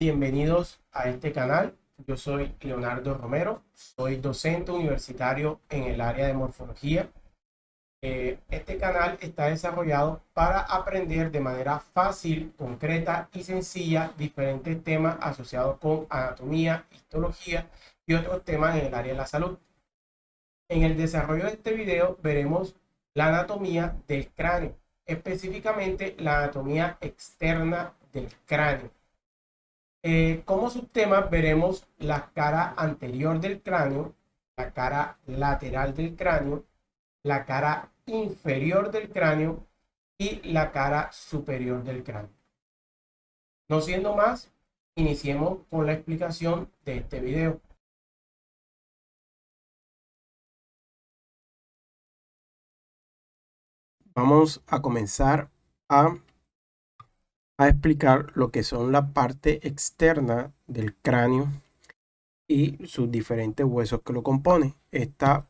Bienvenidos a este canal. Yo soy Leonardo Romero, soy docente universitario en el área de morfología. Este canal está desarrollado para aprender de manera fácil, concreta y sencilla diferentes temas asociados con anatomía, histología y otros temas en el área de la salud. En el desarrollo de este video veremos la anatomía del cráneo, específicamente la anatomía externa del cráneo. Como subtema veremos la cara anterior del cráneo, la cara lateral del cráneo, la cara inferior del cráneo y la cara superior del cráneo. No siendo más, iniciemos con la explicación de este video. Vamos a comenzar a explicar lo que son la parte externa del cráneo y sus diferentes huesos que lo componen. Esta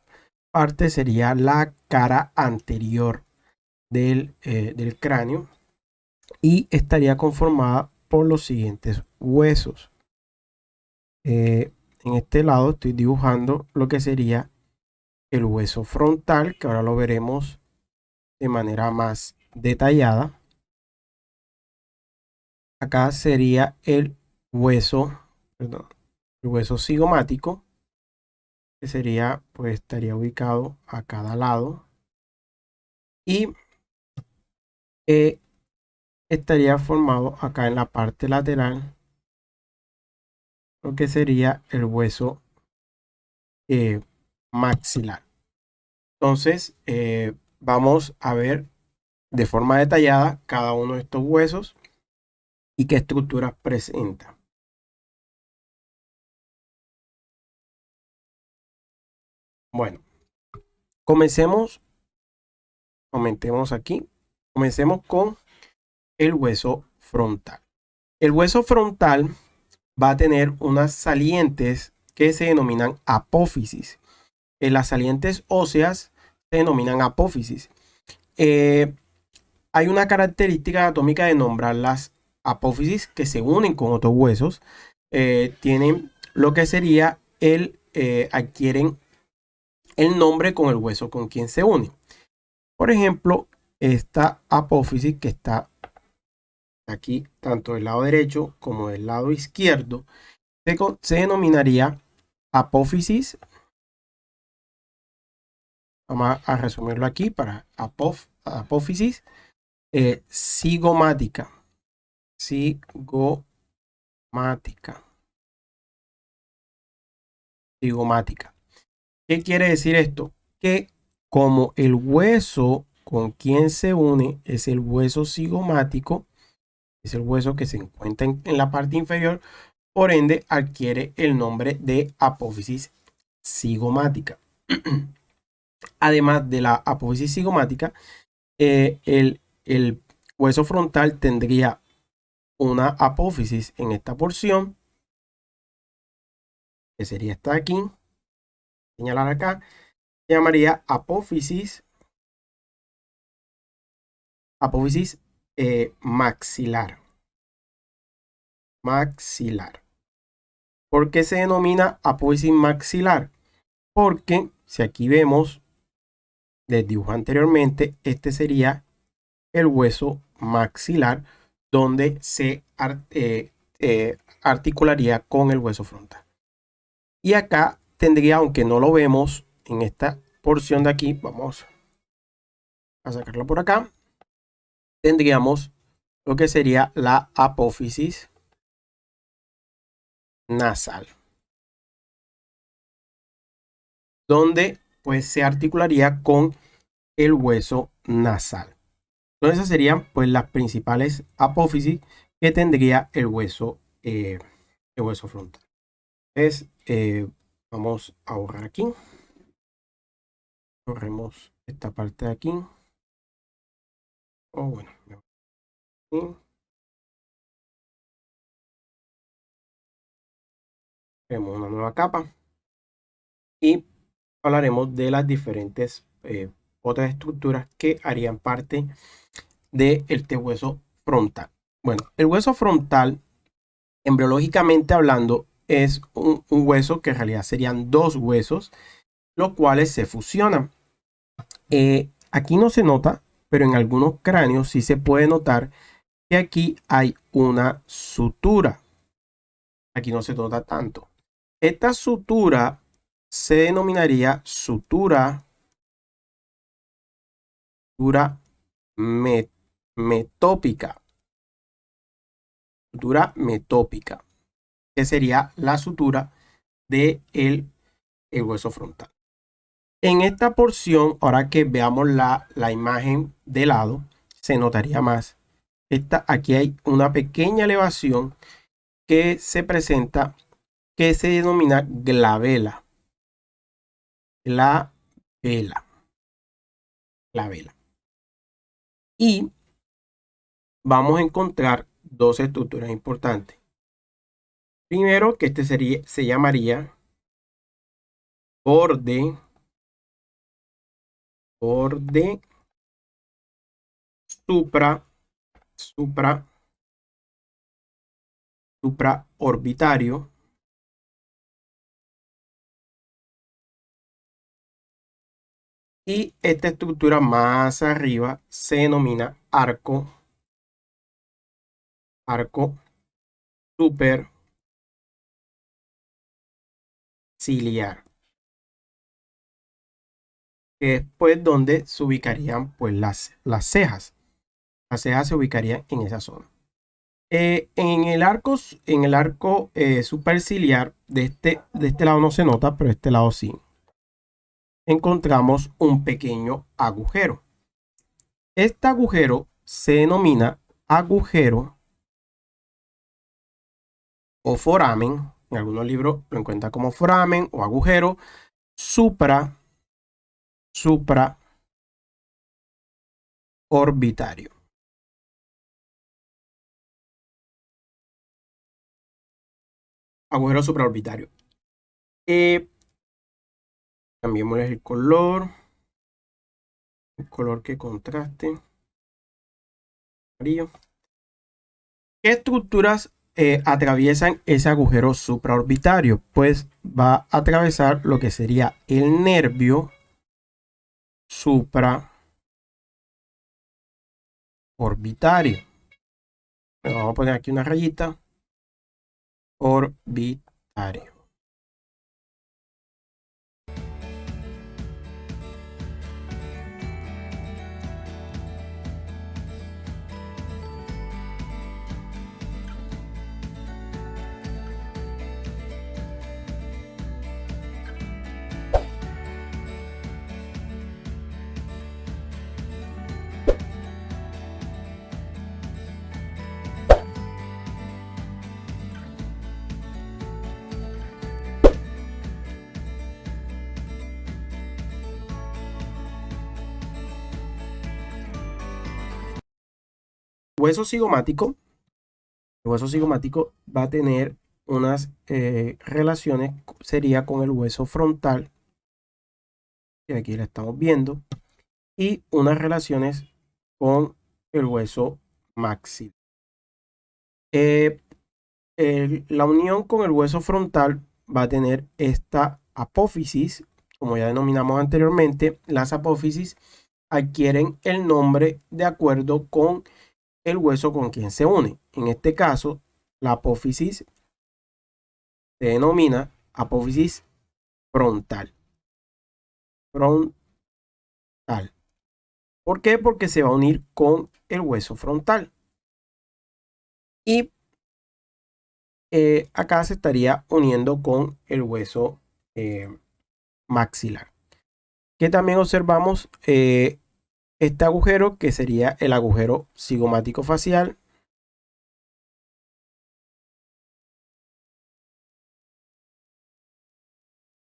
parte sería la cara anterior del cráneo y estaría conformada por los siguientes huesos. En este lado estoy dibujando lo que sería el hueso frontal, que ahora lo veremos de manera más detallada. Acá sería perdón, el hueso cigomático, que sería, pues estaría ubicado a cada lado. Y estaría formado acá en la parte lateral, lo que sería el hueso maxilar. Entonces, vamos a ver de forma detallada cada uno de estos huesos y qué estructuras presenta. Bueno, comentemos aquí. Comencemos con el hueso frontal. El hueso frontal va a tener unas salientes que se denominan apófisis. Las salientes óseas se denominan apófisis. Hay una característica anatómica de nombrar las apófisis que se unen con otros huesos. Tienen lo que sería adquieren el nombre con el hueso con quien se une. Por ejemplo, esta apófisis que está aquí, tanto del lado derecho como del lado izquierdo, se denominaría apófisis. Vamos a resumirlo aquí para apófisis cigomática. Cigomática. ¿Qué quiere decir esto? Que como el hueso con quien se une es el hueso cigomático, es el hueso que se encuentra en la parte inferior, por ende adquiere el nombre de apófisis cigomática. Además de la apófisis cigomática, el hueso frontal tendría una apófisis en esta porción, que sería esta de aquí, señalar acá, se llamaría apófisis maxilar. ¿Por qué se denomina apófisis maxilar? Porque si aquí vemos, les dibujo anteriormente, este sería el hueso maxilar donde se articularía con el hueso frontal. Y acá tendría, aunque no lo vemos en esta porción de aquí, vamos a sacarlo por acá, tendríamos lo que sería la apófisis nasal, donde pues se articularía con el hueso nasal. Entonces esas serían pues las principales apófisis que tendría el hueso frontal. Entonces vamos a borrar aquí. Corremos esta parte de aquí. Bueno, aquí. Tenemos una nueva capa y hablaremos de las diferentes otras estructuras que harían parte de este hueso frontal. Bueno, el hueso frontal embriológicamente hablando, es un hueso que en realidad serían dos huesos, los cuales se fusionan. Aquí no se nota, pero en algunos cráneos sí se puede notar que aquí hay una sutura. Aquí no se nota tanto. Esta sutura se denominaría sutura metópica. Sutura metópica, que sería la sutura del el hueso frontal. En esta porción, ahora que veamos la imagen de lado, se notaría más. Aquí hay una pequeña elevación que se presenta, que se denomina glabela. La vela. Y vamos a encontrar dos estructuras importantes. Primero, que se llamaría borde supraorbitario. Y esta estructura más arriba se denomina arco superciliar, que es pues donde se ubicarían pues las cejas. Las cejas se ubicarían en esa zona. En el arco superciliar, de este lado no se nota, pero de este lado sí, encontramos un pequeño agujero. Este agujero se denomina agujero o foramen. En algunos libros lo encuentra como foramen o agujero supraorbitario. Agujero supraorbitario. Cambiémosle el color que contraste. Amarillo. ¿Qué estructuras atraviesan ese agujero supraorbitario? Pues va a atravesar lo que sería el nervio supraorbitario. Vamos a poner aquí una rayita. Orbitario. Hueso cigomático. El hueso cigomático va a tener unas relaciones, sería con el hueso frontal, que aquí la estamos viendo, y unas relaciones con el hueso maxilar. La unión con el hueso frontal va a tener esta apófisis, como ya denominamos anteriormente. Las apófisis adquieren el nombre de acuerdo con el hueso con quien se une. En este caso, la apófisis se denomina apófisis frontal. ¿Por qué? Porque se va a unir con el hueso frontal. Y acá se estaría uniendo con el hueso maxilar. Que también observamos este agujero, que sería el agujero cigomático facial.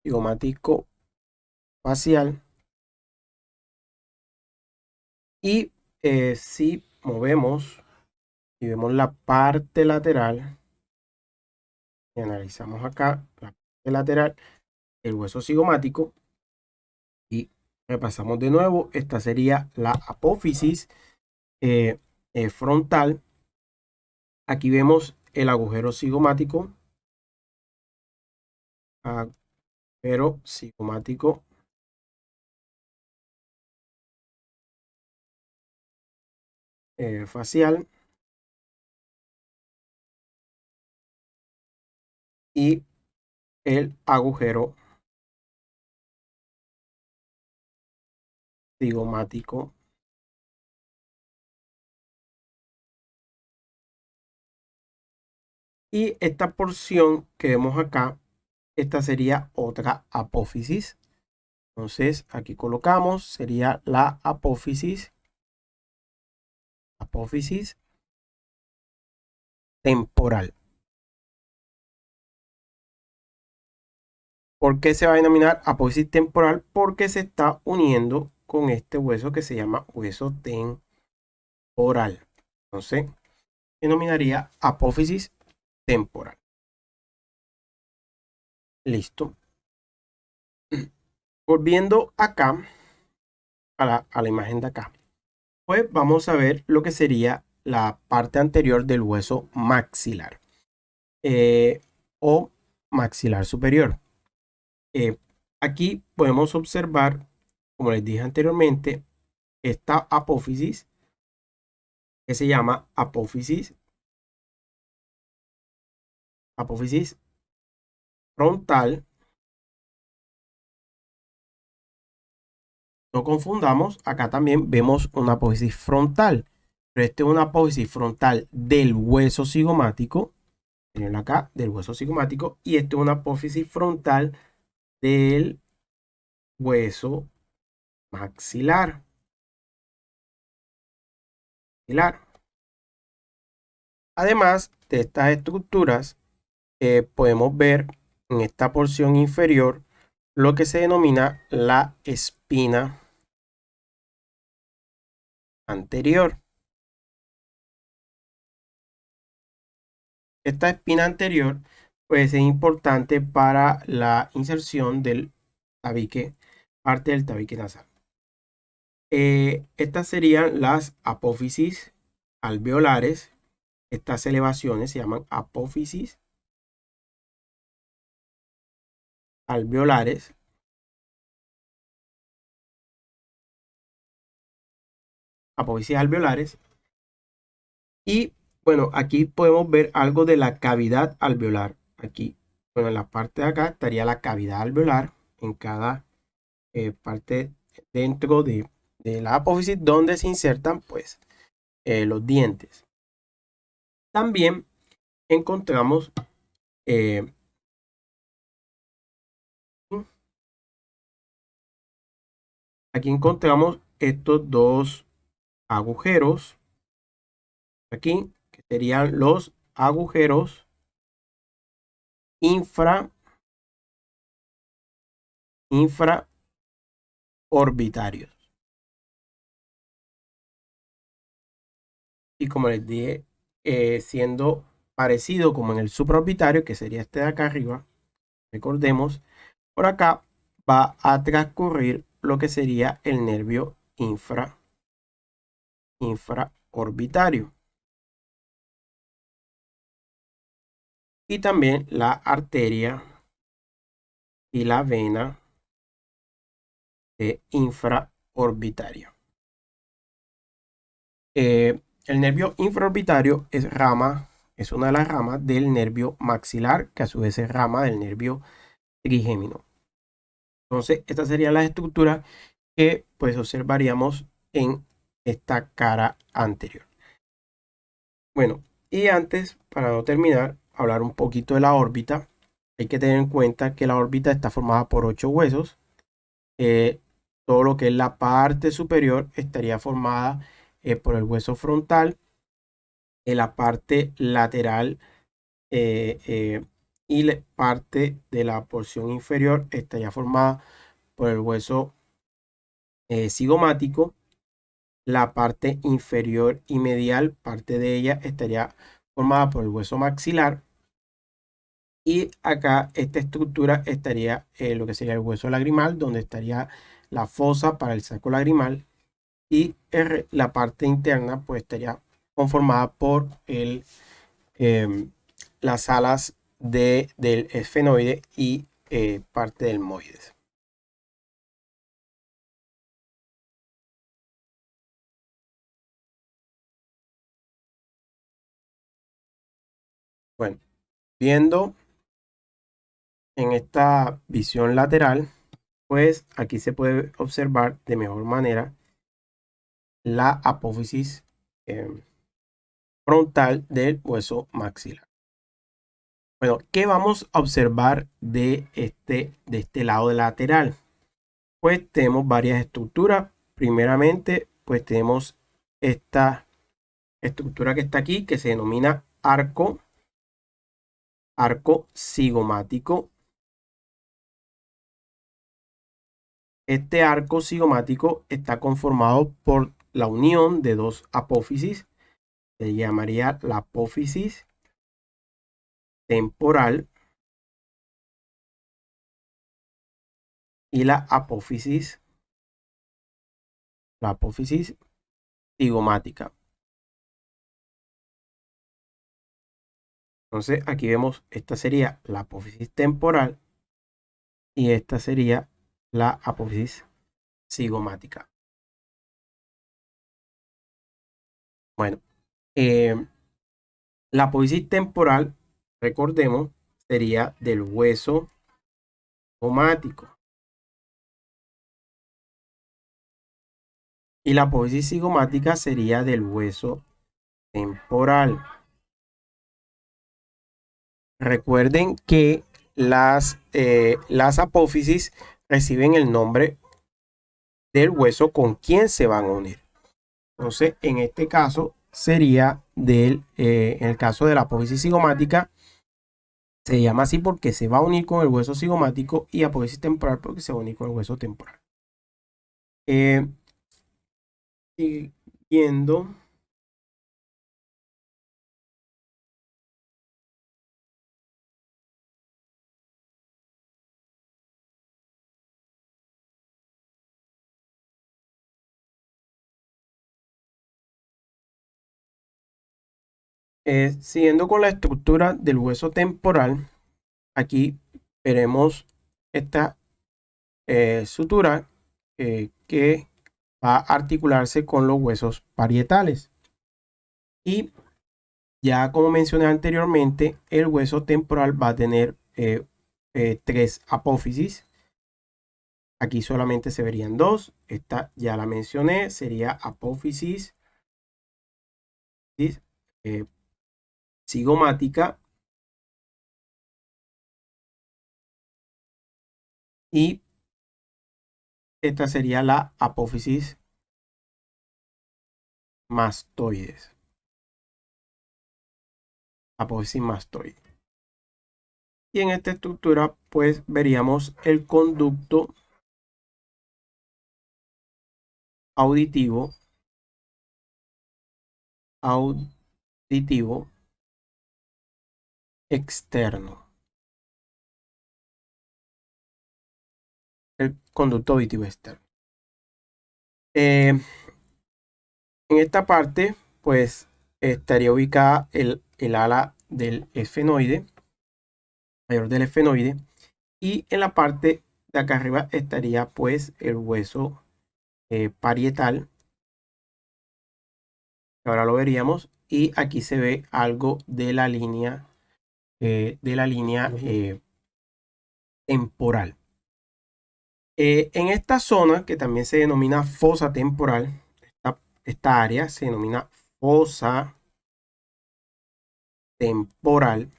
Cigomático facial. Y si movemos y vemos la parte lateral, y analizamos acá la parte lateral, el hueso cigomático, y repasamos de nuevo, esta sería la apófisis frontal. Aquí vemos el agujero cigomático. Agujero cigomático. Facial. Y el agujero cigomático y esta porción que vemos acá, esta sería otra apófisis. Entonces aquí colocamos, sería la apófisis temporal. ¿Por qué se va a denominar apófisis temporal? Porque se está uniendo con este hueso que se llama hueso temporal. Entonces, denominaría apófisis temporal. Listo. Volviendo acá, a la imagen de acá, pues vamos a ver lo que sería la parte anterior del hueso maxilar o maxilar superior. Aquí podemos observar, como les dije anteriormente, esta apófisis que se llama apófisis frontal. No confundamos, acá también vemos una apófisis frontal, pero esta es una apófisis frontal del hueso cigomático, miren acá, del hueso cigomático, y esta es una apófisis frontal del hueso maxilar. Además de estas estructuras, podemos ver en esta porción inferior lo que se denomina la espina anterior. Esta espina anterior pues es importante para la inserción del tabique, parte del tabique nasal. Estas serían las apófisis alveolares. Estas elevaciones se llaman apófisis alveolares. Apófisis alveolares. Y bueno, aquí podemos ver algo de la cavidad alveolar. Aquí, bueno, en la parte de acá estaría la cavidad alveolar en cada parte dentro de la apófisis donde se insertan pues los dientes. También encontramos aquí encontramos estos dos agujeros aquí que serían los agujeros infraorbitarios. Y como les dije, siendo parecido como en el supraorbitario, que sería este de acá arriba, recordemos, por acá va a transcurrir lo que sería el nervio infraorbitario. Y también la arteria y la vena infraorbitario. El nervio infraorbitario es una de las ramas del nervio maxilar, que a su vez es rama del nervio trigémino. Entonces, estas serían las estructuras que pues observaríamos en esta cara anterior. Bueno, y antes, para no terminar, hablar un poquito de la órbita. Hay que tener en cuenta que la órbita está formada por 8 huesos. Todo lo que es la parte superior estaría formada por el hueso frontal, en la parte lateral y la parte de la porción inferior estaría formada por el hueso cigomático. La parte inferior y medial, parte de ella estaría formada por el hueso maxilar. Y acá esta estructura estaría lo que sería el hueso lagrimal, donde estaría la fosa para el saco lagrimal. Y la parte interna pues estaría conformada por las alas del esfenoide y parte del moides. Bueno, viendo en esta visión lateral, pues aquí se puede observar de mejor manera la apófisis frontal del hueso maxilar. Bueno, ¿qué vamos a observar de este lado lateral? Pues tenemos varias estructuras. Primeramente, pues tenemos esta estructura que está aquí, que se denomina arco cigomático. Este arco cigomático está conformado por la unión de dos apófisis. Se llamaría la apófisis temporal y la apófisis cigomática. Entonces aquí vemos, esta sería la apófisis temporal y esta sería la apófisis cigomática. Bueno, la apófisis temporal, recordemos, sería del hueso cigomático. Y la apófisis cigomática sería del hueso temporal. Recuerden que las apófisis reciben el nombre del hueso con quien se van a unir. Entonces, en este caso sería en el caso de la apófisis cigomática, se llama así porque se va a unir con el hueso cigomático, y apófisis temporal porque se va a unir con el hueso temporal. Siguiendo. Siguiendo con la estructura del hueso temporal, aquí veremos esta sutura que va a articularse con los huesos parietales. Y ya como mencioné anteriormente, el hueso temporal va a tener tres apófisis. Aquí solamente se verían dos. Esta ya la mencioné, sería apófisis cigomática y esta sería la apófisis mastoides. Apófisis mastoide. Y en esta estructura pues veríamos el conducto auditivo externo. El conducto auditivo externo. En esta parte pues estaría ubicada el ala del esfenoide, mayor del esfenoide, y en la parte de acá arriba estaría pues el hueso parietal. Ahora lo veríamos, y aquí se ve algo de la línea temporal. En esta zona, que también se denomina fosa temporal, esta área se denomina fosa temporal,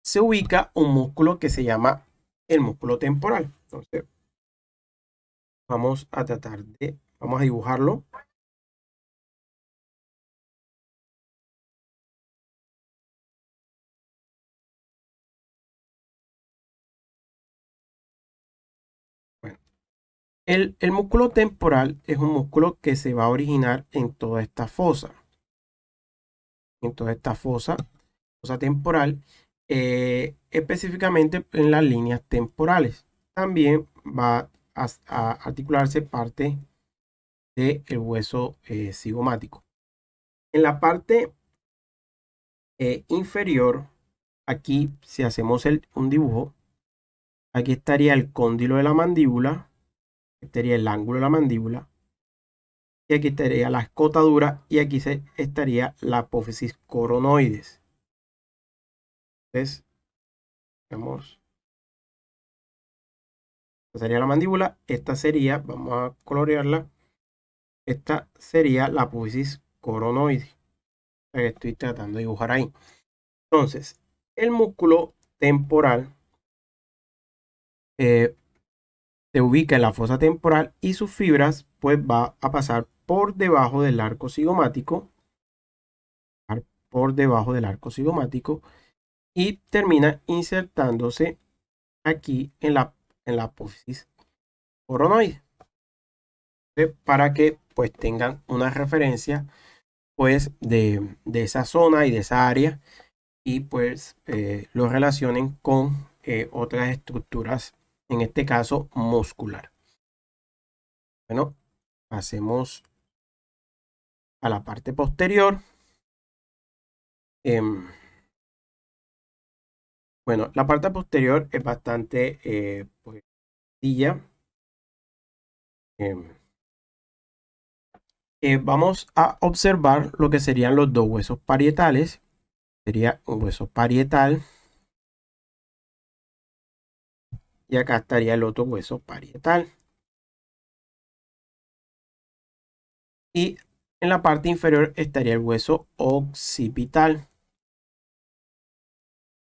se ubica un músculo que se llama el músculo temporal. Entonces, vamos a dibujarlo. Bueno, el músculo temporal es un músculo que se va a originar en toda esta fosa. En toda esta fosa temporal, específicamente en las líneas temporales. También va a articularse parte del hueso cigomático. En la parte inferior, aquí si hacemos un dibujo, aquí estaría el cóndilo de la mandíbula, estaría el ángulo de la mandíbula, y aquí estaría la escotadura, y aquí estaría la apófisis coronoides. Entonces, vemos, esta sería la mandíbula, esta sería, vamos a colorearla, esta sería la apófisis coronoide, que estoy tratando de dibujar ahí. Entonces, el músculo temporal se ubica en la fosa temporal y sus fibras pues va a pasar por debajo del arco cigomático, y termina insertándose aquí en la apófisis coronoide, para que pues tengan una referencia pues de esa zona y de esa área, y pues lo relacionen con otras estructuras, en este caso muscular. Bueno, pasemos a la parte posterior. Bueno, la parte posterior es bastante pues, sencilla. Vamos a observar lo que serían los dos huesos parietales. Sería un hueso parietal y acá estaría el otro hueso parietal. Y en la parte inferior estaría el hueso occipital.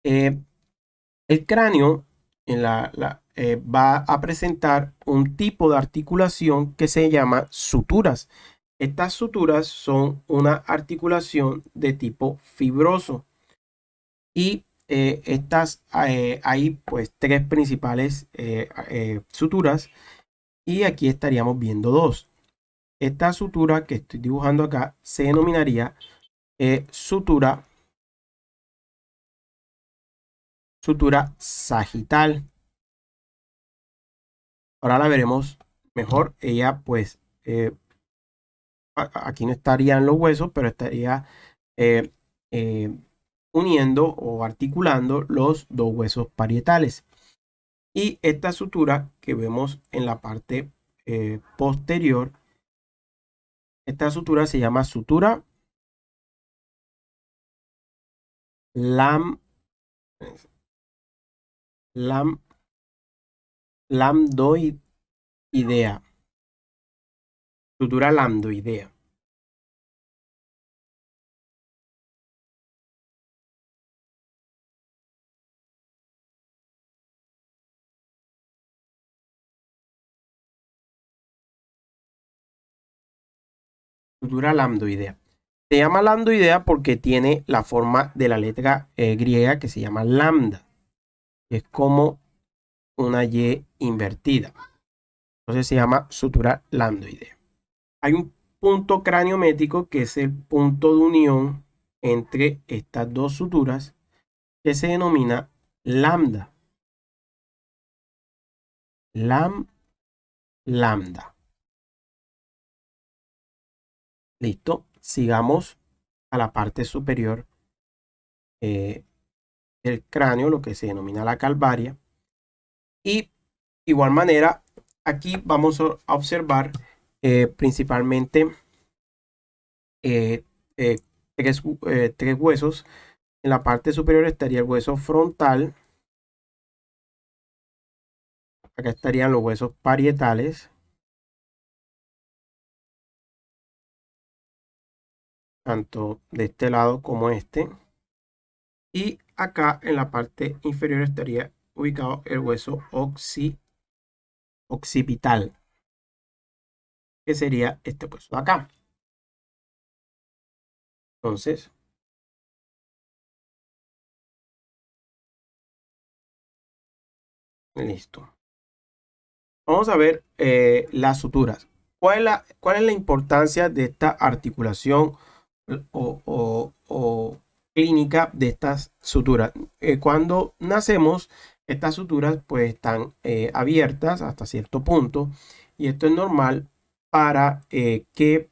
El cráneo va a presentar un tipo de articulación que se llama suturas. Estas suturas son una articulación de tipo fibroso, y hay pues tres principales suturas, y aquí estaríamos viendo dos. Esta sutura que estoy dibujando acá se denominaría sutura sagital. Ahora la veremos mejor. Ella pues aquí no estarían los huesos, pero estaría eh, eh, uniendo o articulando los dos huesos parietales. Y esta sutura que vemos en la parte posterior, esta sutura se llama sutura lam, lam, lambdoidea. Sutura lambdoidea. Sutura lambdoidea. Se llama lambdoidea porque tiene la forma de la letra griega que se llama lambda. Es como una Y invertida. Entonces se llama sutura lambdoidea. Hay un punto craniométrico que es el punto de unión entre estas dos suturas, que se denomina lambda. Lambda. Listo. Sigamos a la parte superior del cráneo, lo que se denomina la calvaria. Y igual manera, aquí vamos a observar principalmente tres huesos. En la parte superior estaría el hueso frontal. Acá estarían los huesos parietales, tanto de este lado como este. Y acá en la parte inferior estaría ubicado el hueso occipital, que sería este hueso de acá. Entonces, listo. Vamos a ver las suturas. ¿Cuál es la importancia de esta articulación o clínica de estas suturas? Cuando nacemos, estas suturas pues están abiertas hasta cierto punto, y esto es normal para que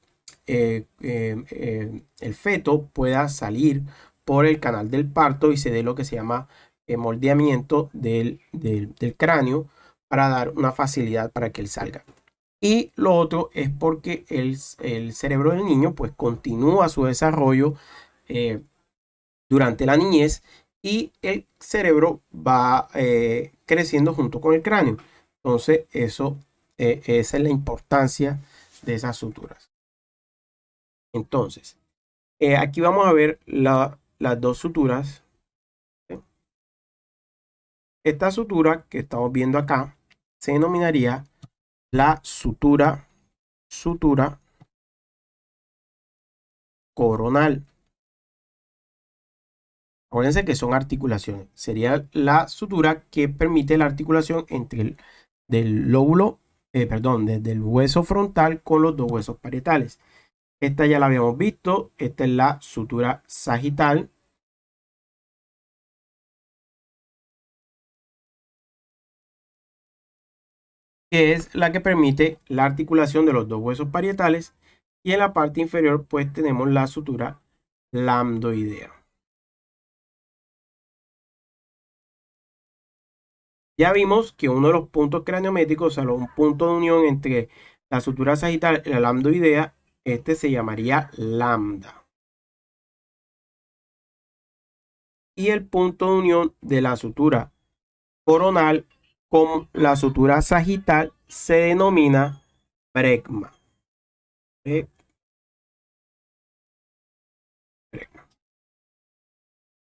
el feto pueda salir por el canal del parto y se dé lo que se llama moldeamiento del cráneo para dar una facilidad para que él salga. Y lo otro es porque el cerebro del niño pues continúa su desarrollo durante la niñez y el cerebro va creciendo junto con el cráneo. Entonces esa es la importancia de esas suturas. Entonces, aquí vamos a ver las dos suturas. Esta sutura que estamos viendo acá se denominaría la sutura coronal. Acuérdense que son articulaciones. Sería la sutura que permite la articulación entre el del lóbulo, desde el hueso frontal con los dos huesos parietales. Esta ya la habíamos visto. Esta es la sutura sagital. Que es la que permite la articulación de los dos huesos parietales. Y en la parte inferior, pues tenemos la sutura lambdoidea. Ya vimos que uno de los puntos craniométricos, o sea, un punto de unión entre la sutura sagital y la lambdoidea, este se llamaría lambda. Y el punto de unión de la sutura coronal con la sutura sagital se denomina brecma.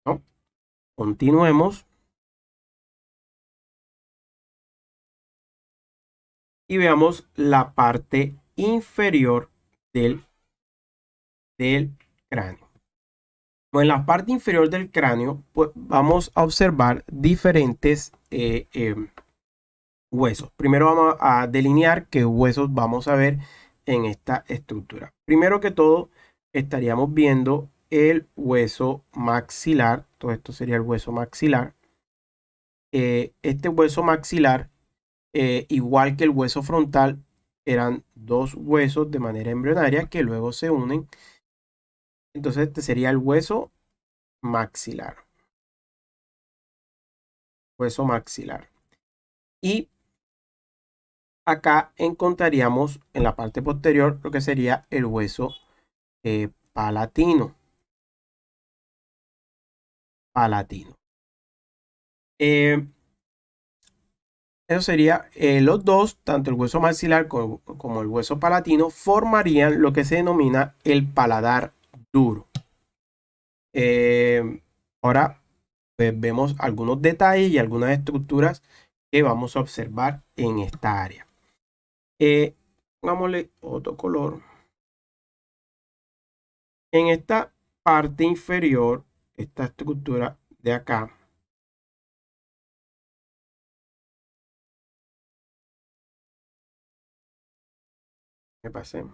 ¿No? Continuemos y veamos la parte inferior del cráneo. Bueno, en la parte inferior del cráneo, pues vamos a observar diferentes huesos. Primero vamos a delinear qué huesos vamos a ver en esta estructura. Primero que todo, estaríamos viendo el hueso maxilar. Todo esto sería el hueso maxilar. Este hueso maxilar, igual que el hueso frontal, eran dos huesos de manera embrionaria que luego se unen. Entonces este sería el hueso maxilar. Hueso maxilar. Y acá encontraríamos en la parte posterior lo que sería el hueso palatino. Eso sería los dos, tanto el hueso maxilar como el hueso palatino, formarían lo que se denomina el paladar duro. Ahora pues, vemos algunos detalles y algunas estructuras que vamos a observar en esta área. Pongámosle otro color. En esta parte inferior, esta estructura de acá, me pasé.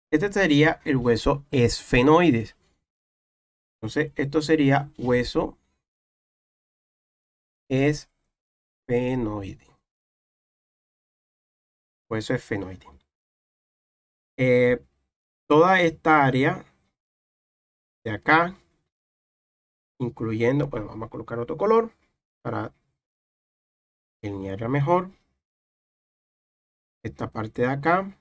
Este sería el hueso esfenoides. Entonces, esto sería hueso esfenoide. Hueso esfenoide. Toda esta área de acá, incluyendo, pues vamos a colocar otro color para delinearla mejor. Esta parte de acá.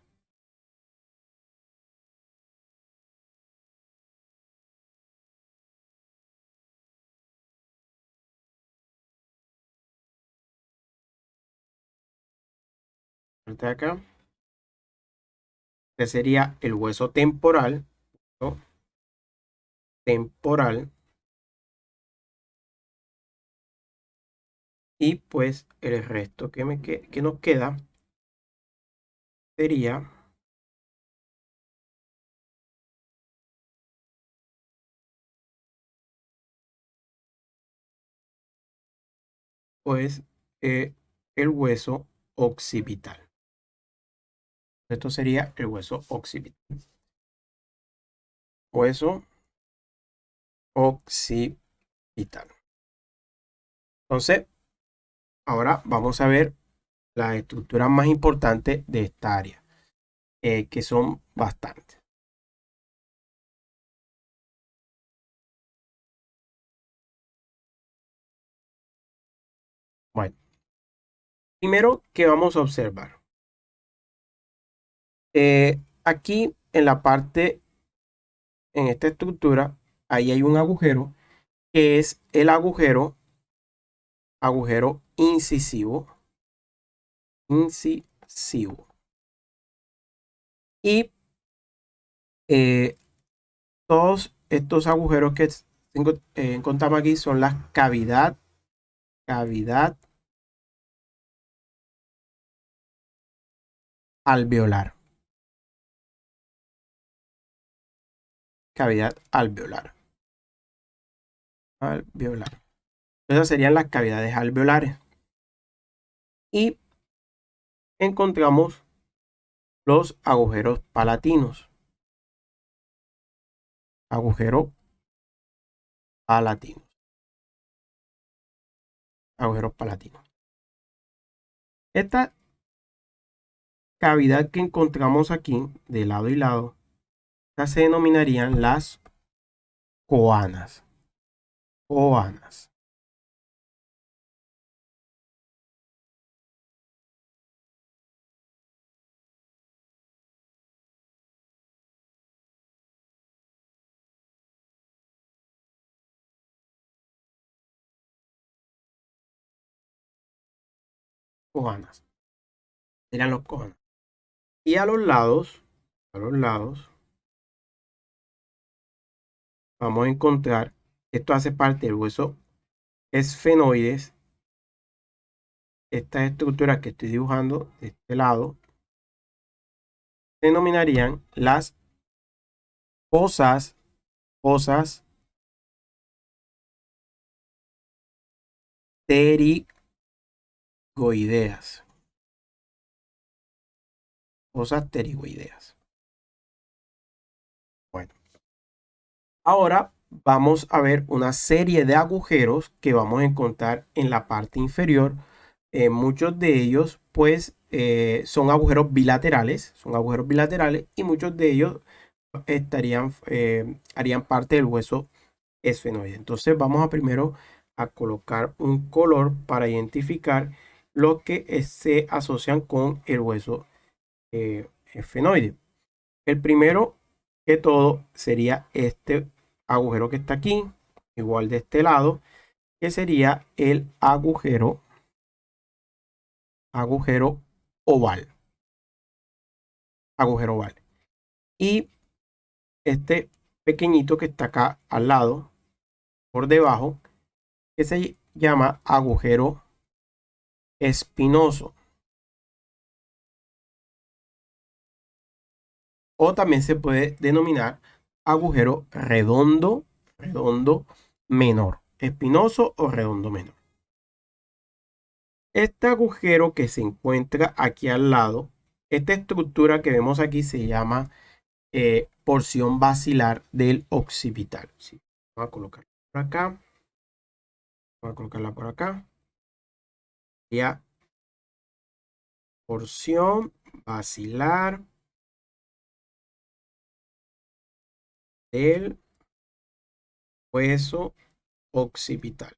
Parte de acá. Que sería el hueso temporal. ¿No? Temporal. Y pues el resto que nos queda sería pues el hueso occipital. Esto sería el hueso occipital. Hueso occipital. Entonces, ahora vamos a ver las estructuras más importantes de esta área, que son bastantes. Bueno, primero que vamos a observar. Aquí en la parte, en esta estructura, ahí hay un agujero que es el agujero incisivo. Y todos estos agujeros que encontramos aquí son las cavidad alveolar. Cavidad alveolar. Esas serían las cavidades alveolares. Y encontramos los agujeros palatinos. Agujeros palatinos. Agujeros palatinos. Esta cavidad que encontramos aquí de lado y lado, estas se denominarían las coanas. Coanas. Coanas. Serían los coanas. Y a los lados, vamos a encontrar, esto hace parte del hueso esfenoides. Estas estructuras que estoy dibujando de este lado se denominarían las fosas pterigoideas. Fosas pterigoideas. Bueno, ahora vamos a ver una serie de agujeros que vamos a encontrar en la parte inferior. Muchos de ellos, pues, son agujeros bilaterales. Y muchos de ellos harían parte del hueso esfenoide. Entonces vamos a primero a colocar un color para identificar lo que se asocian con el hueso esfenoide. El primero que todo sería este agujero que está aquí, igual de este lado, que sería el agujero oval. Agujero oval. Y este pequeñito que está acá al lado, por debajo, que se llama agujero espinoso. O también se puede denominar agujero redondo menor. Espinoso o redondo menor. Este agujero que se encuentra aquí al lado, esta estructura que vemos aquí se llama porción basilar del occipital. ¿Sí? Vamos a colocarla por acá. Voy a colocarla por acá. Ya. Porción basilar del hueso occipital.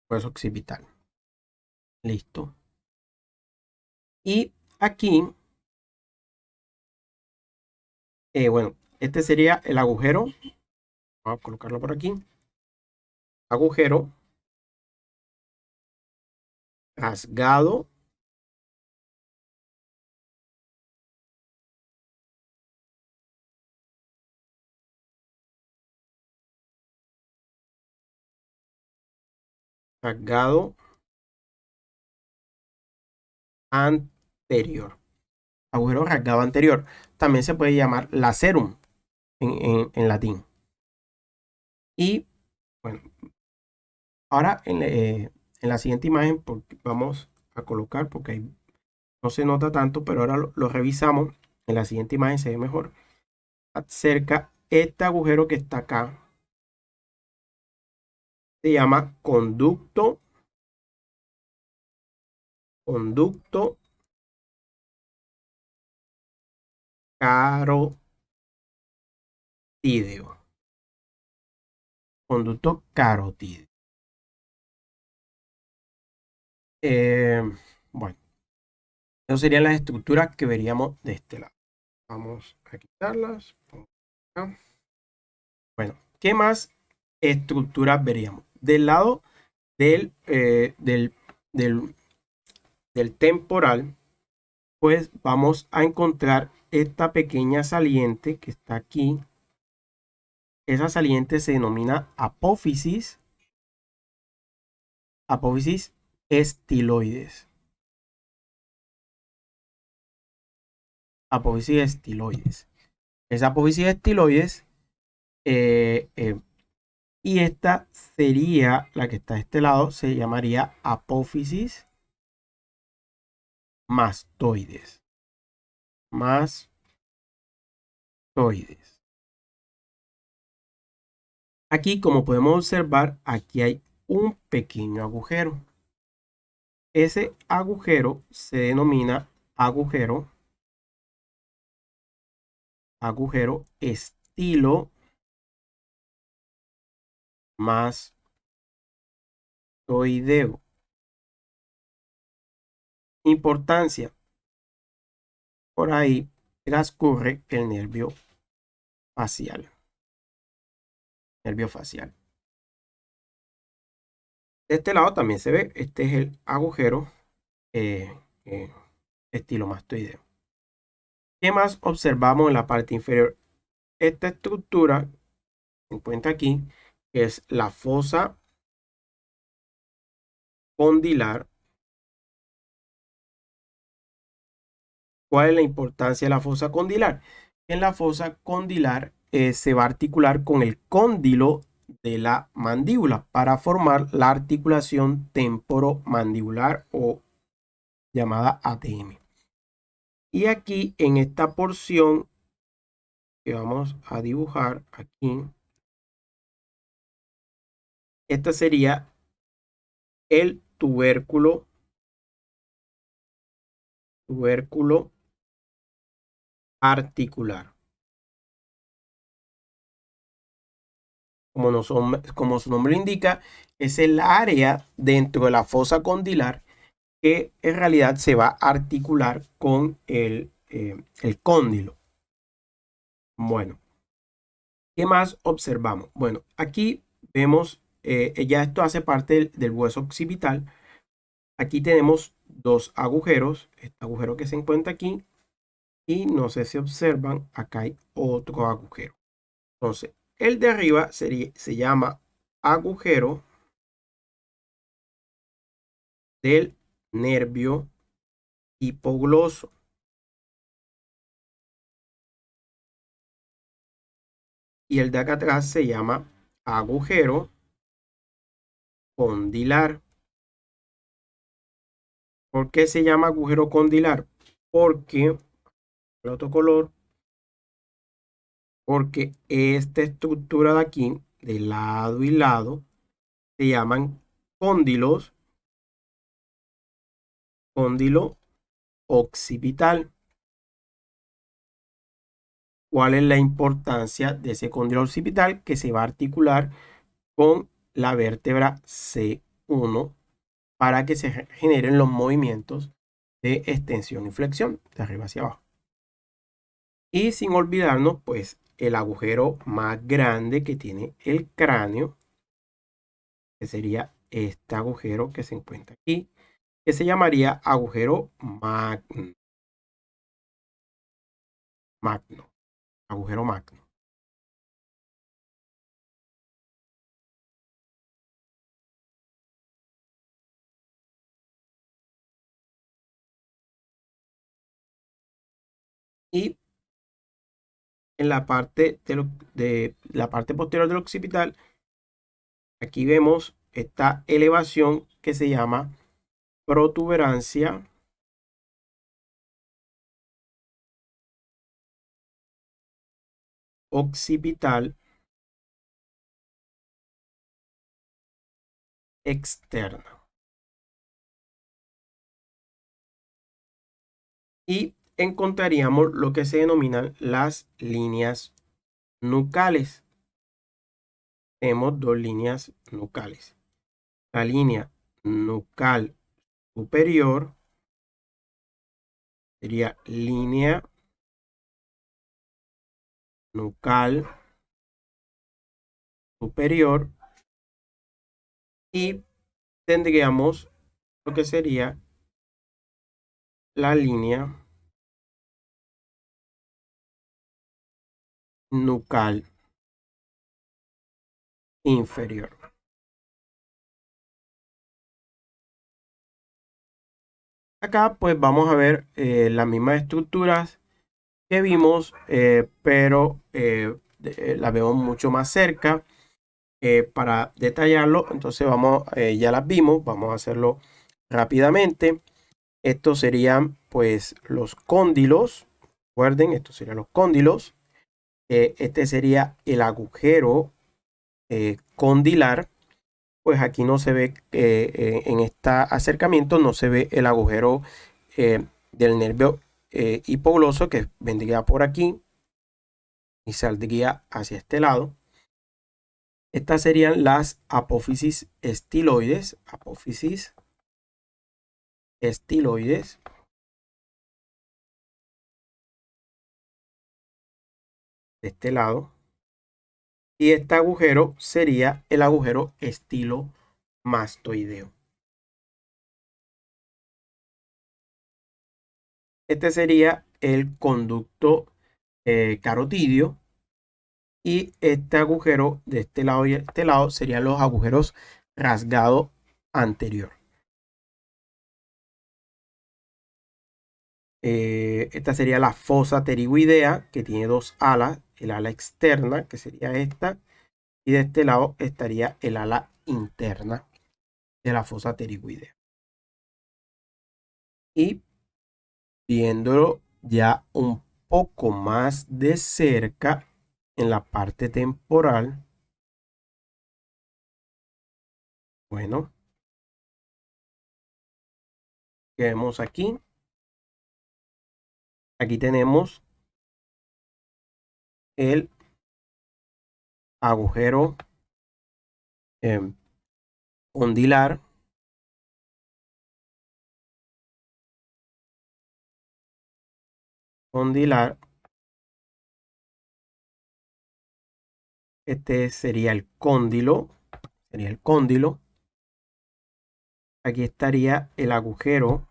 Hueso occipital. Listo. Y aquí, bueno, este sería el agujero. Vamos a colocarlo por aquí. Agujero rasgado anterior. Agujero rasgado anterior. También se puede llamar lacerum en latín. Y bueno, ahora en la siguiente imagen vamos a colocar, porque ahí no se nota tanto, pero ahora lo revisamos. En la siguiente imagen se ve mejor. Acerca este agujero que está acá se llama conducto carotídeo. Conducto carotídeo. Bueno, esas serían las estructuras que veríamos de este lado. Vamos a quitarlas. Acá. Bueno, ¿qué más estructuras veríamos? Del lado del, del temporal, pues vamos a encontrar esta pequeña saliente que está aquí. Esa saliente se denomina apófisis estiloides. Apófisis estiloides. Esa apófisis estiloides y esta sería la que está de este lado, se llamaría apófisis mastoides. Mastoides. Aquí, como podemos observar, aquí hay un pequeño agujero. Ese agujero se denomina agujero estilo mastoideo. Importancia. Por ahí transcurre el nervio facial. Nervio facial. De este lado también se ve, este es el agujero estilo mastoideo. ¿Qué más observamos en la parte inferior? Esta estructura se encuentra aquí, que es la fosa condilar. ¿Cuál es la importancia de la fosa condilar? En la fosa condilar se va a articular con el cóndilo de la mandíbula para formar la articulación temporomandibular o llamada ATM. Y aquí en esta porción que vamos a dibujar aquí, esta sería el tubérculo articular. Como su nombre indica, es el área dentro de la fosa condilar que en realidad se va a articular con el cóndilo. Bueno, ¿qué más observamos? Bueno, aquí vemos, ya esto hace parte del hueso occipital. Aquí tenemos dos agujeros, este agujero que se encuentra aquí y no sé si observan, acá hay otro agujero. Entonces, el de arriba se llama agujero del nervio hipogloso. Y el de acá atrás se llama agujero condilar. ¿Por qué se llama agujero condilar? Porque, el otro color, porque esta estructura de aquí, de lado y lado, se llaman cóndilos, cóndilo occipital. ¿Cuál es la importancia de ese cóndilo occipital? Que se va a articular con la vértebra C1 para que se generen los movimientos de extensión y flexión de arriba hacia abajo. Y sin olvidarnos, pues, el agujero más grande que tiene el cráneo, que sería este agujero que se encuentra aquí, que se llamaría agujero magno. Agujero magno. Y en la parte de la parte posterior del occipital, aquí vemos esta elevación que se llama protuberancia occipital externa. Y encontraríamos lo que se denominan las líneas nucales. Tenemos dos líneas nucales. La línea nucal superior sería línea nucal superior y tendríamos lo que sería la línea nucal inferior. Acá pues vamos a ver las mismas estructuras que vimos, pero las vemos mucho más cerca. Para detallarlo, entonces ya las vimos, vamos a hacerlo rápidamente. Estos serían pues los cóndilos. Recuerden, estos serían los cóndilos. Este sería el agujero condilar. Pues aquí no se ve, en este acercamiento no se ve el agujero del nervio hipogloso, que vendría por aquí y saldría hacia este lado. Estas serían las apófisis estiloides. Apófisis estiloides. De este lado. Y este agujero sería el agujero estilomastoideo. Este sería el conducto carotidio. Y este agujero de este lado y este lado serían los agujeros rasgado anterior. Esta sería la fosa pterigoidea, que tiene dos alas, el ala externa, que sería esta, y de este lado estaría el ala interna de la fosa pterigoidea. Y viéndolo ya un poco más de cerca en la parte temporal, bueno, que vemos aquí. Aquí tenemos el agujero condilar. Condilar. Este sería el cóndilo. Sería el cóndilo. Aquí estaría el agujero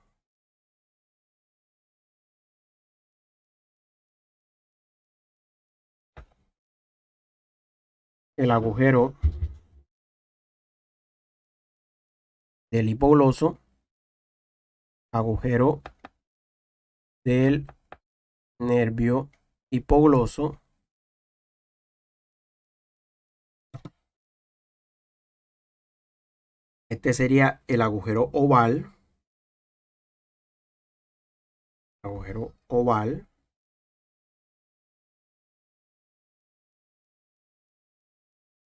del hipogloso, agujero del nervio hipogloso, este sería el agujero oval,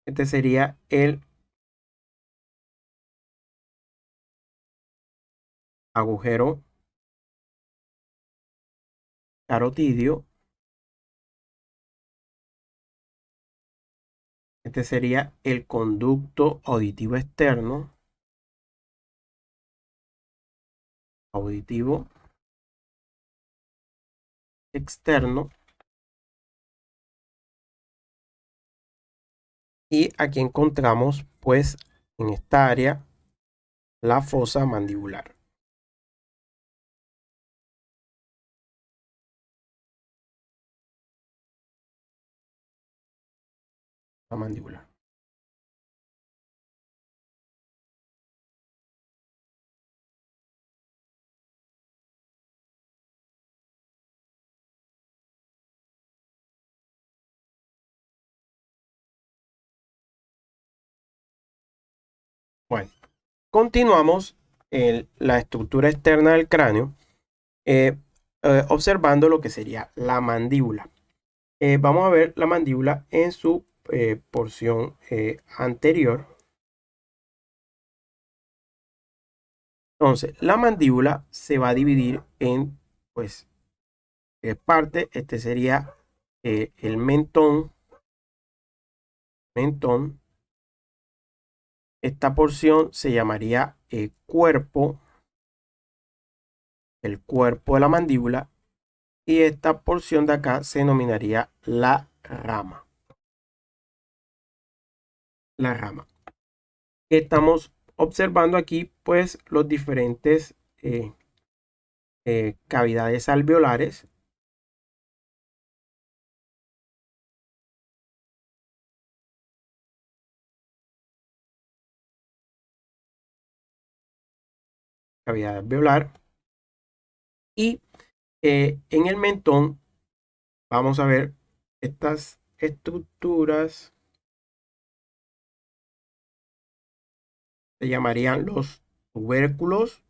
este sería el agujero carotidio, este sería el conducto auditivo externo, y aquí encontramos pues en esta área la fosa mandibular. La mandibular. Bueno, continuamos en la estructura externa del cráneo, observando lo que sería la mandíbula. Vamos a ver la mandíbula en su porción anterior. Entonces, la mandíbula se va a dividir en, pues, parte. Este sería el mentón. Esta porción se llamaría cuerpo, el cuerpo de la mandíbula. Y esta porción de acá se denominaría la rama. La rama. Estamos observando aquí, pues, los diferentes cavidades alveolares. Cavidad alveolar. Y en el mentón vamos a ver estas estructuras. Se llamarían los tubérculos.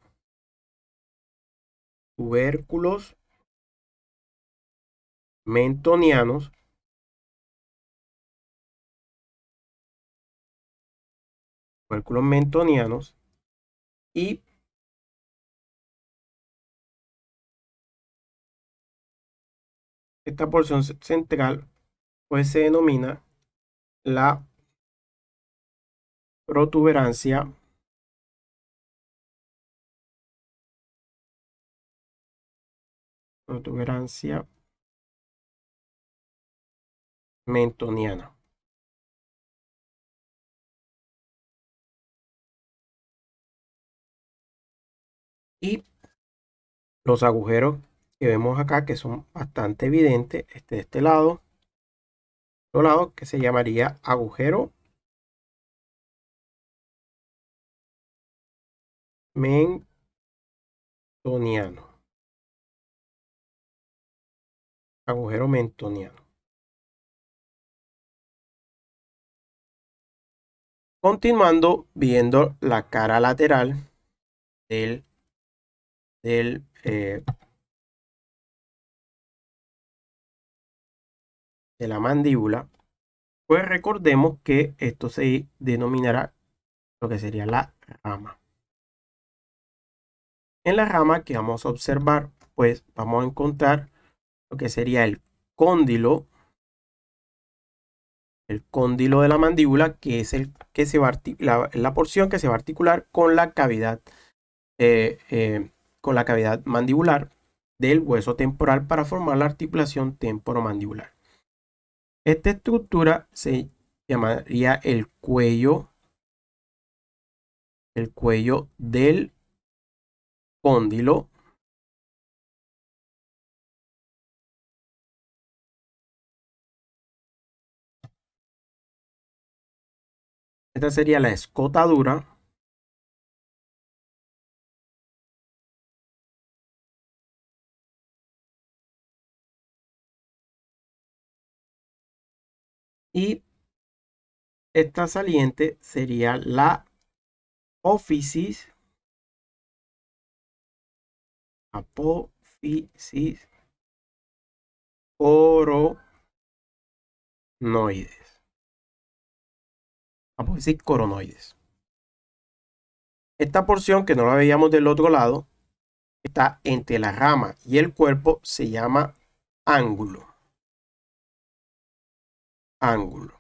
Mentonianos. Tubérculos mentonianos. Y esta porción central pues se denomina la protuberancia mentoniana. Y los agujeros que vemos acá, que son bastante evidentes, de este lado, que se llamaría agujero mentoniano. Agujero mentoniano. Continuando viendo la cara lateral del, del de la mandíbula, pues recordemos que esto se denominará lo que sería la rama. En la rama que vamos a observar, pues vamos a encontrar lo que sería el cóndilo de la mandíbula, que es el que se va la porción que se va a articular eh, eh, con la cavidad mandibular del hueso temporal para formar la articulación temporomandibular. Esta estructura se llamaría el cuello del cóndilo. Esta sería la escotadura. Y esta saliente sería la apófisis coronoides. Apófisis coronoides. Esta porción que no la veíamos del otro lado, está entre la rama y el cuerpo, se llama ángulo. En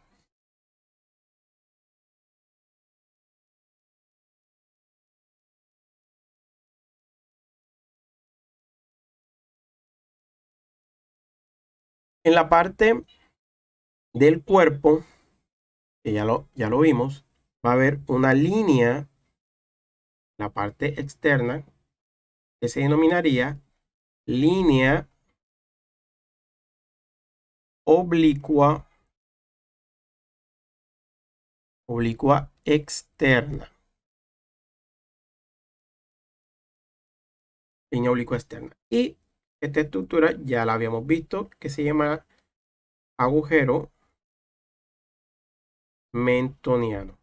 la parte del cuerpo, que ya lo vimos, va a haber una línea, la parte externa, que se denominaría línea oblicua externa. Línea oblicua externa. Y esta estructura ya la habíamos visto, que se llama agujero mentoniano.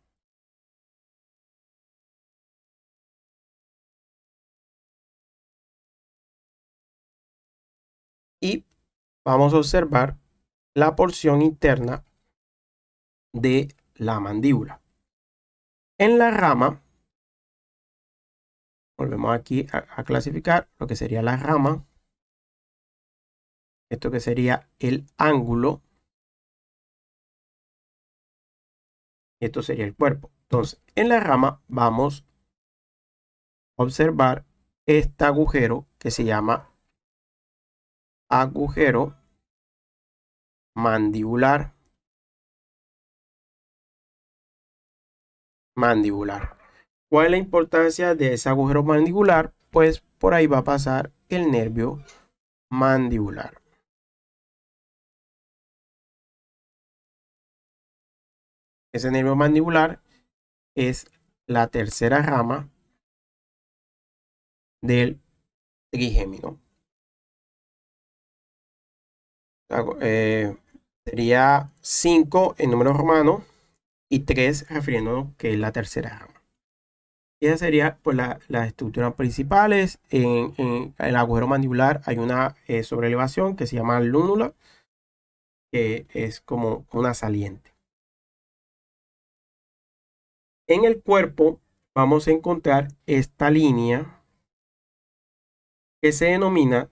Y vamos a observar la porción interna de la mandíbula. En la rama, volvemos aquí a clasificar lo que sería la rama. Esto que sería el ángulo. Esto sería el cuerpo. Entonces, en la rama vamos a observar este agujero que se llama agujero mandibular. ¿Cuál es la importancia de ese agujero mandibular? Pues por ahí va a pasar el nervio mandibular. Ese nervio mandibular es la tercera rama del trigémino. Sería 5 en número romano y 3 refiriéndonos que es la tercera rama. Y esa sería pues, las estructuras principales. En el agujero mandibular hay una sobreelevación que se llama lúnula, que es como una saliente. En el cuerpo vamos a encontrar esta línea que se denomina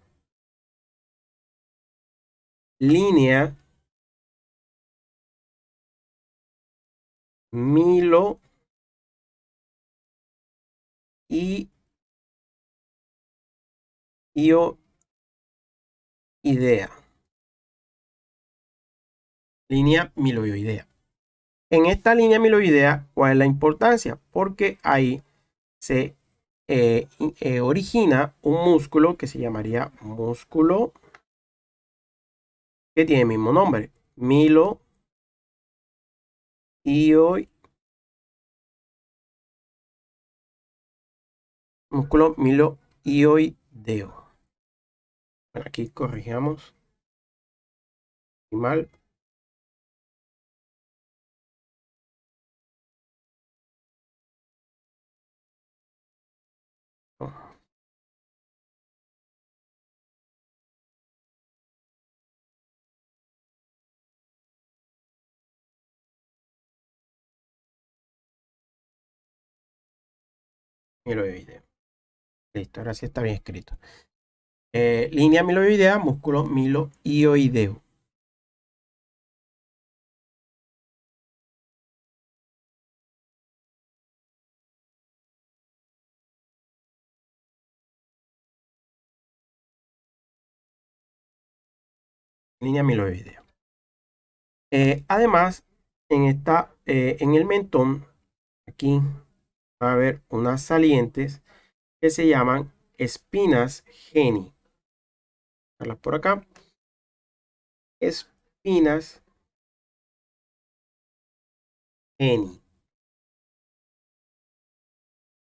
línea miloidea. Línea miloidea. En esta línea miloidea, ¿cuál es la importancia? Porque ahí se origina un músculo que se llamaría músculo que tiene el mismo nombre, músculo miloioideo. Aquí corrijamos mal. Miloideo. Listo, ahora sí está bien escrito. Línea miloidea, músculo miloioideo. Línea miloidea. Además, en el mentón, aquí va a haber unas salientes que se llaman espinas geni. Por acá. Espinas geni.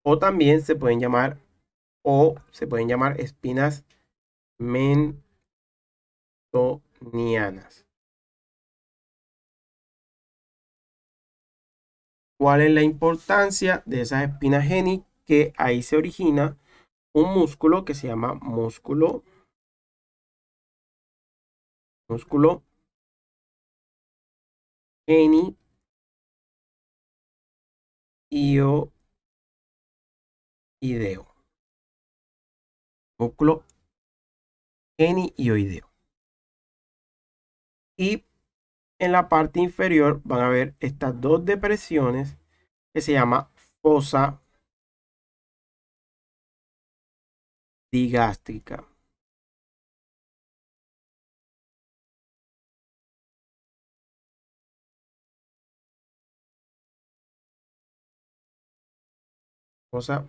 O también se pueden llamar espinas mentonianas. ¿Cuál es la importancia de esas espinas geni? Que ahí se origina un músculo que se llama músculo genioideo. Músculo genioideo. Y en la parte inferior van a ver estas dos depresiones que se llama fosa digástrica. Fosa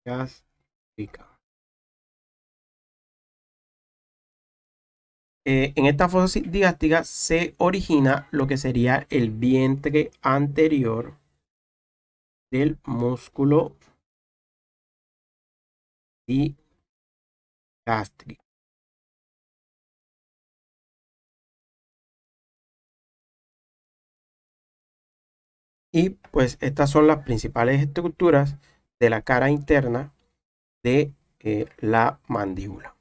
digástrica. En esta fosa digástrica se origina lo que sería el vientre anterior del músculo digástrico. Y pues estas son las principales estructuras de la cara interna de la mandíbula.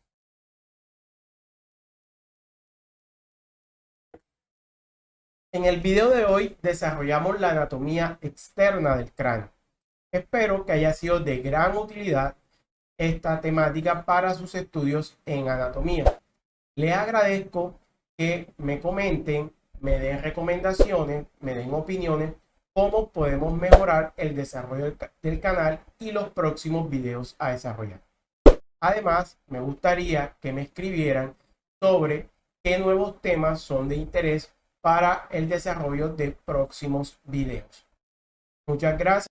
En el video de hoy desarrollamos la anatomía externa del cráneo. Espero que haya sido de gran utilidad esta temática para sus estudios en anatomía. Les agradezco que me comenten, me den recomendaciones, me den opiniones, cómo podemos mejorar el desarrollo del canal y los próximos videos a desarrollar. Además, me gustaría que me escribieran sobre qué nuevos temas son de interés para el desarrollo de próximos videos. Muchas gracias.